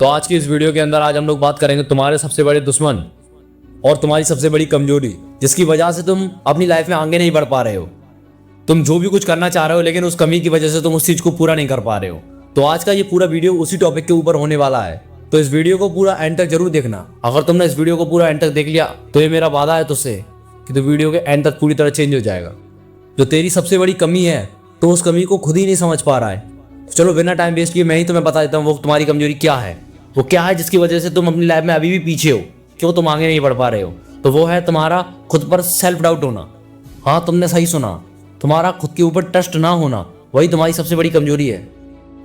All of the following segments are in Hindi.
तो आज की इस वीडियो के अंदर आज हम लोग बात करेंगे तुम्हारे सबसे बड़े दुश्मन और तुम्हारी सबसे बड़ी कमजोरी, जिसकी वजह से तुम अपनी लाइफ में आगे नहीं बढ़ पा रहे हो। तुम जो भी कुछ करना चाह रहे हो लेकिन उस कमी की वजह से तुम उस चीज को पूरा नहीं कर पा रहे हो। तो आज का ये पूरा वीडियो उसी टॉपिक के ऊपर होने वाला है, तो इस वीडियो को पूरा एंड तक जरूर देखना। अगर तुमने इस वीडियो को पूरा एंड तक देख लिया तो ये मेरा वादा है तुझसे कि तो वीडियो के एंड तक पूरी तरह चेंज हो जाएगा। जो तेरी सबसे बड़ी कमी है तो उस कमी को खुद ही नहीं समझ पा रहा है। तो चलो बिना टाइम वेस्ट किए मैं ही तुम्हें बता देता हूँ वो तुम्हारी कमजोरी क्या है। वो क्या है जिसकी वजह से तुम अपनी लाइफ में अभी भी पीछे हो, क्यों तुम आगे नहीं बढ़ पा रहे हो। तो वो है तुम्हारा खुद पर सेल्फ डाउट होना। हाँ, तुमने सही सुना, तुम्हारा खुद के ऊपर ट्रस्ट ना होना वही तुम्हारी सबसे बड़ी कमजोरी है।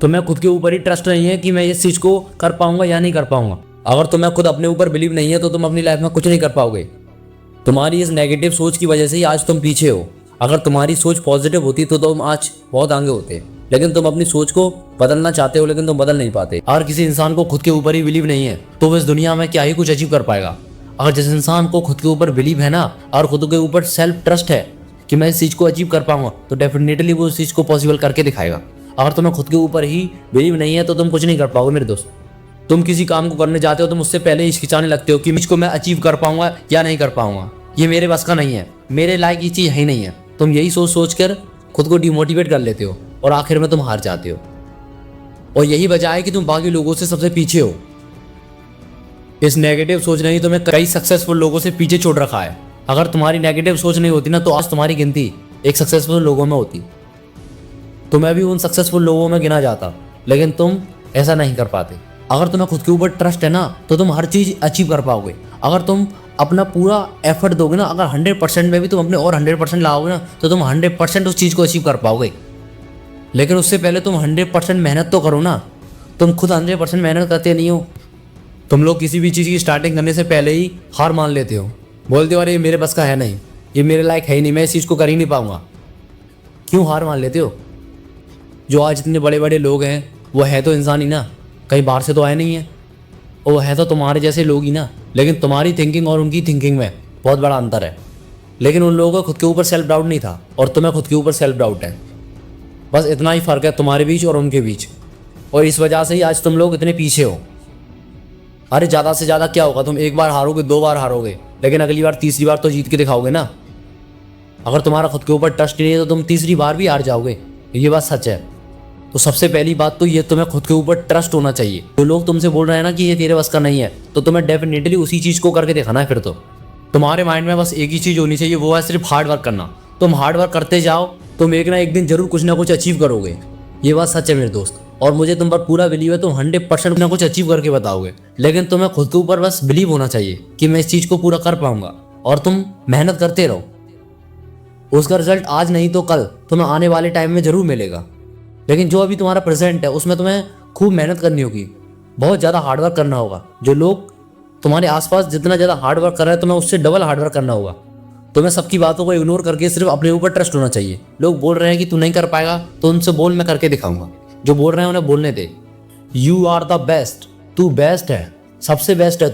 तुम्हें खुद के ऊपर ही ट्रस्ट नहीं है कि मैं इस चीज को कर पाऊंगा या नहीं कर पाऊंगा। अगर तुम्हें खुद अपने ऊपर बिलीव नहीं है तो तुम अपनी लाइफ में कुछ नहीं कर पाओगे। तुम्हारी इस नेगेटिव सोच की वजह से ही आज तुम पीछे हो। अगर तुम्हारी सोच पॉजिटिव होती तो तुम आज बहुत आगे होते, लेकिन तुम अपनी सोच को बदलना चाहते हो लेकिन तुम बदल नहीं पाते। अगर किसी इंसान को खुद के ऊपर ही बिलीव नहीं है तो वो इस दुनिया में क्या ही कुछ अचीव कर पाएगा। अगर जिस इंसान को खुद के ऊपर बिलीव है ना और खुद के ऊपर सेल्फ ट्रस्ट है कि मैं इस चीज को अचीव कर पाऊंगा, तो डेफिनेटली वो इस चीज को पॉसिबल करके दिखाएगा। अगर तुम्हें खुद के ऊपर ही बिलीव नहीं है तो तुम कुछ नहीं कर पाओगे मेरे दोस्त। तुम किसी काम को करने जाते हो तुम उससे पहले हिचकिचाने लगते हो कि इसको मैं अचीव कर पाऊंगा या नहीं कर पाऊंगा, ये मेरे बस का नहीं है, मेरे लायक ये चीज है ही नहीं है। तुम यही सोच सोच कर खुद को डिमोटिवेट कर लेते हो और आखिर में तुम हार जाते हो। और यही वजह है कि तुम बाकी लोगों से सबसे पीछे हो। इस नेगेटिव सोच ने ही तुम्हें कई सक्सेसफुल लोगों से पीछे छोड़ रखा है। अगर तुम्हारी नेगेटिव सोच नहीं होती ना तो आज तुम्हारी गिनती एक सक्सेसफुल लोगों में होती, तो मैं भी उन सक्सेसफुल लोगों में गिना जाता, लेकिन तुम ऐसा नहीं कर पाते। अगर तुम्हें खुद के ऊपर ट्रस्ट है ना तो तुम हर चीज अचीव कर पाओगे। अगर तुम अपना पूरा एफर्ट दोगे ना, अगर 100% में भी तुम अपने और 100% लाओगे ना तो तुम 100% उस चीज़ को अचीव कर पाओगे। लेकिन उससे पहले तुम 100% मेहनत तो करो ना। तुम खुद 100% मेहनत करते नहीं हो। तुम लोग किसी भी चीज़ की स्टार्टिंग करने से पहले ही हार मान लेते हो, बोलते हो अरे ये मेरे बस का है नहीं, ये मेरे लायक है ही नहीं, मैं इस चीज़ को कर ही नहीं पाऊंगा। क्यों हार मान लेते हो? जो आज इतने बड़े बड़े लोग हैं वो है तो इंसान ही ना, कहीं बाहर से तो आए नहीं है, वो है तो तुम्हारे जैसे लोग ही ना। लेकिन तुम्हारी थिंकिंग और उनकी थिंकिंग में बहुत बड़ा अंतर है। लेकिन उन लोगों को खुद के ऊपर सेल्फ डाउट नहीं था और तुम्हें खुद के ऊपर सेल्फ डाउट है। बस इतना ही फ़र्क है तुम्हारे बीच और उनके बीच, और इस वजह से ही आज तुम लोग इतने पीछे हो। अरे ज़्यादा से ज़्यादा क्या होगा, तुम एक बार हारोगे, 2 बार हारोगे, लेकिन अगली बार तीसरी बार तो जीत के दिखाओगे ना। अगर तुम्हारा खुद के ऊपर ट्रस्ट नहीं है तो तुम तीसरी बार भी हार जाओगे, ये बात सच है। तो सबसे पहली बात तो ये, तुम्हें खुद के ऊपर ट्रस्ट होना चाहिए। जो लोग तुमसे बोल रहे हैं ना कि ये तेरे बस का नहीं है, तो तुम्हें डेफिनेटली उसी चीज़ को करके दिखाना है। फिर तो तुम्हारे माइंड में बस एक ही चीज़ होनी चाहिए, वो है सिर्फ हार्ड वर्क करना। तुम हार्ड वर्क करते जाओ, तुम एक ना एक दिन जरूर कुछ ना कुछ अचीव करोगे। ये बात सच है मेरे दोस्त, और मुझे तुम पर पूरा बिलीव है, तुम 100% ना कुछ अचीव करके बताओगे। लेकिन तुम्हें खुद के ऊपर बस बिलीव होना चाहिए कि मैं इस चीज़ को पूरा कर पाऊंगा, और तुम मेहनत करते रहो। उसका रिजल्ट आज नहीं तो कल तुम्हें आने वाले टाइम में जरूर मिलेगा। लेकिन जो अभी तुम्हारा प्रेजेंट है उसमें तुम्हें खूब मेहनत करनी होगी, बहुत ज़्यादा हार्डवर्क करना होगा। जो लोग तुम्हारे आसपास जितना ज़्यादा हार्डवर्क कर रहे हैं तुम्हें उससे डबल हार्डवर्क करना होगा। तुम्हें सबकी बातों को इग्नोर करके सिर्फ अपने ऊपर ट्रस्ट होना चाहिए। लोग बोल रहे हैं कि तू नहीं कर पाएगा तो उनसे बोल मैं करके दिखाऊंगा। जो बोल रहे हैं उन्हें बोलने दे। यू आर द बेस्ट, तू बेस्ट है, सबसे बेस्ट है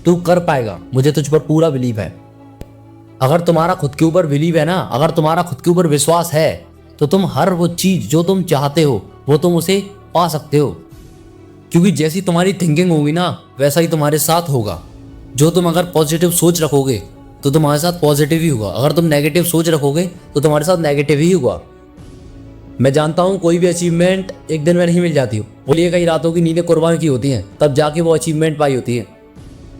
तू कर पाएगा, मुझे तुझ पर पूरा बिलीव है। अगर तुम्हारा खुद के ऊपर बिलीव है ना, अगर तुम्हारा खुद के ऊपर विश्वास है तो तुम हर वो चीज़ जो तुम चाहते हो वो तुम उसे पा सकते हो। क्योंकि जैसी तुम्हारी थिंकिंग होगी ना वैसा ही तुम्हारे साथ होगा। जो तुम अगर पॉजिटिव सोच रखोगे तो तुम्हारे साथ पॉजिटिव ही होगा, अगर तुम नेगेटिव सोच रखोगे तो तुम्हारे साथ नेगेटिव ही होगा। मैं जानता हूँ कोई भी अचीवमेंट एक दिन में नहीं मिल जाती हो, बोलिए कई रातों की नींदें कुर्बान की होती हैं तब जाके वो अचीवमेंट पाई होती है।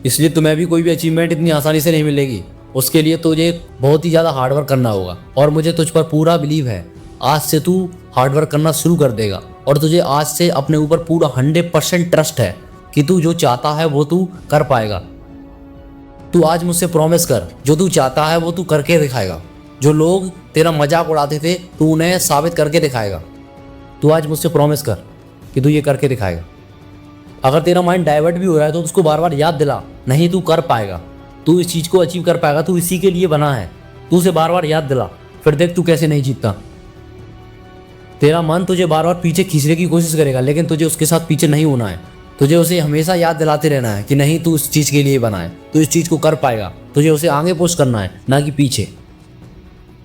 इसलिए तुम्हें भी कोई भी अचीवमेंट इतनी आसानी से नहीं मिलेगी। उसके लिए तुझे बहुत ही ज़्यादा हार्डवर्क करना होगा, और मुझे तुझ पर पूरा बिलीव है। आज से तू हार्डवर्क करना शुरू कर देगा, और तुझे आज से अपने ऊपर पूरा 100% ट्रस्ट है कि तू जो चाहता है वो तू कर पाएगा। तू आज मुझसे प्रॉमिस कर, जो तू चाहता है वो तू करके दिखाएगा। जो लोग तेरा मजाक उड़ाते थे तू उन्हें साबित करके दिखाएगा। तू आज मुझसे प्रॉमिस कर कि तू ये करके दिखाएगा। अगर तेरा माइंड डाइवर्ट भी हो रहा है तो उसको बार बार याद दिला, नहीं तू कर पाएगा, तू इस चीज़ को अचीव कर पाएगा, तू इसी के लिए बना है। तू उसे बार बार याद दिला, फिर देख तू कैसे नहीं जीतता। तेरा मन तुझे बार बार पीछे खींचने की कोशिश करेगा, लेकिन तुझे उसके साथ पीछे नहीं होना है। तुझे उसे हमेशा याद दिलाते रहना है कि नहीं तू इस चीज़ के लिए बना है, तू इस चीज़ को कर पाएगा। तुझे उसे आगे पुश करना है, ना कि पीछे।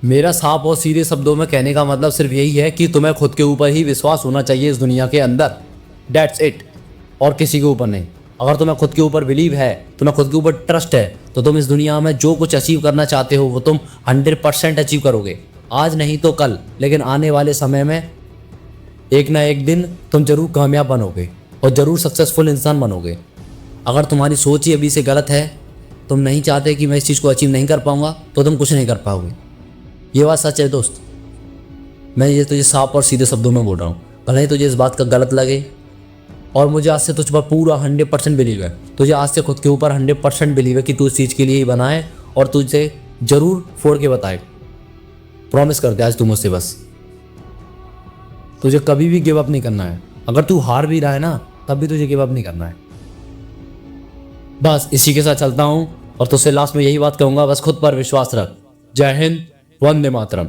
मेरा साफ और सीधे शब्दों में कहने का मतलब सिर्फ यही है कि तुम्हें खुद के ऊपर ही विश्वास होना चाहिए इस दुनिया के अंदर। That's it। और किसी के ऊपर नहीं। अगर तुम्हें खुद के ऊपर बिलीव है, तुम्हें खुद के ऊपर ट्रस्ट है, तो तुम इस दुनिया में जो कुछ अचीव करना चाहते हो वो तुम 100% अचीव करोगे। आज नहीं तो कल, लेकिन आने वाले समय में एक ना एक दिन तुम जरूर कामयाब बनोगे और ज़रूर सक्सेसफुल इंसान बनोगे। अगर तुम्हारी सोच ही अभी से गलत है, तुम नहीं चाहते कि मैं इस चीज़ को अचीव नहीं कर पाऊँगा, तो तुम कुछ नहीं कर पाओगे। ये बात सच है दोस्त। मैं ये तुझे साफ और सीधे शब्दों में बोल रहा हूँ। भले ही तुझे इस बात का गलत लगे, और मुझे आज से तुझ पर पूरा 100% बिलीव है। तुझे आज से खुद के ऊपर 100% बिलीव है कि तू इस चीज़ के लिए ही बना है और तुझे ज़रूर फोड़ के बताए। प्रॉमिस कर दे आज तू मुझसे बस। तुझे कभी भी गिव अप नहीं करना है। अगर तू हार भी रहा है ना, तब भी तुझे गिव अप नहीं करना है। बस इसी के साथ चलता हूँ और तुझसे लास्ट में यही बात कहूँगा, बस खुद पर विश्वास रख। जय हिंद, वंदे मातरम।